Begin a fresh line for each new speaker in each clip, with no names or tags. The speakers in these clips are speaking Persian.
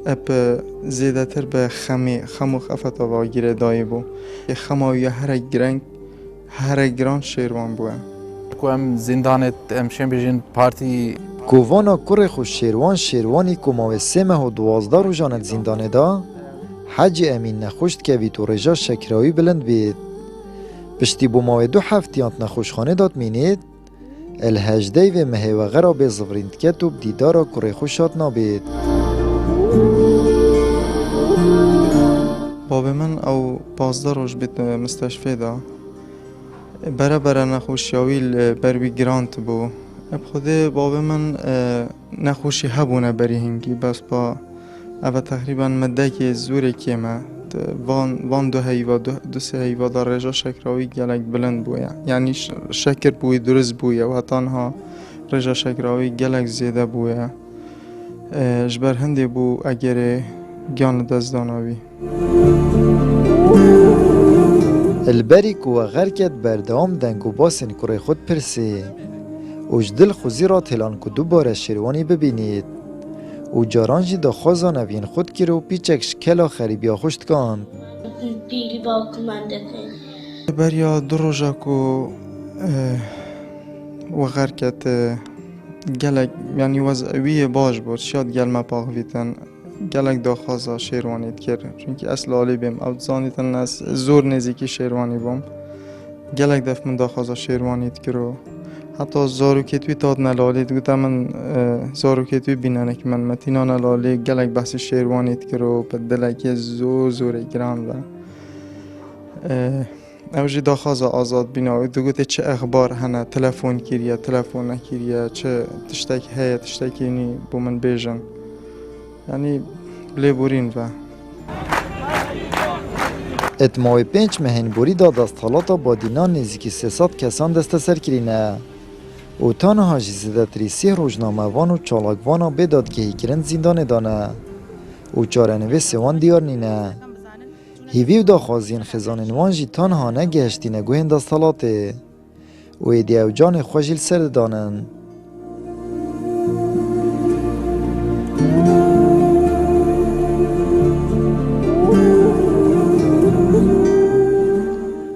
اپ زیاده تر به خم و خفت آواگیر دایی بو خماوی هر گران شیروان بوه
کوام زندانت امشن بیشین پارتی
گوانا کره خوش شیروانی که ماوه 3 و 12 روزانت زندانه دا حج امین نخوشت که وی تو رجا شکراوی بلند بید. پشتی بو ماوه 2 هفتیانت نخوشخانه داد مینید الهجده و مهوغه را به زفریند که تو دیدارا کره خوشات نابید.
باب من او 15 روز بیت مستشفی دا برا نخوشیاوی بروی گرانت بو اب خوده باب من نخوشی هبونه بری هنگی بس با او تقریبا مده که زوری کیمه وان دو سه هیوا در رجا شکراوی گلک بلند بویا یعنی شکر بوی درست بویا و تنها رجا شکراوی گلک زیده بویا جبر هنده بو اگر گیان دزداناوی
البری که و غرکت بردام دنگ و باسن کره خود پرسی اوش دل خوزی را تلان که دوباره شیروانی ببینید او جارانجی دا خوزا نوین خود کرد و پیچکش کلا خریبیا خوشت کاند.
بیلی با کمانده کن
بریا دو روزا کو و غرکت گلک یعنی وضعوی باش بود شاید گلمه پاقویتن گلک دا خوزا شیروانیت کرد چونکه اصل آلی بیم او زانیتن از زور نزیکی شیروانی بوم گلک دف من دا خوزا شیروانیت کرد حتی زاروکتوی تاد نلالید گوتا من زاروکتوی بیننه که من متینا نلالی گلک بحث شیروانیت کرو پا دلکی زوره گران و اوجی داخوازا آزاد بیناوی دو گوته چه اخبار هنه تلفون کریه تلفون نکریه چه تشتک هیه تشتکی نی بو من بیجن یعنی بلی بورین و
اتماوی 5 مهنبوری دا دستحالاتا با دینان نزیکی 300 کسان دست سر کرینه او تانها جیزده تری 3 روزنامه وان و چالاکوانا بداد که هیکرن زندان دانه او چارنوی سوان دیار نینه هیویو دا خوازین خزاننوان جی تانها نگهشتی نگوهن دستحالاته او ایدی او جان خوشیل سر دانن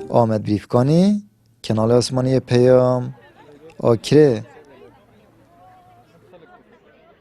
آمد بریفکانی، کانال آسمانی پیام، آکره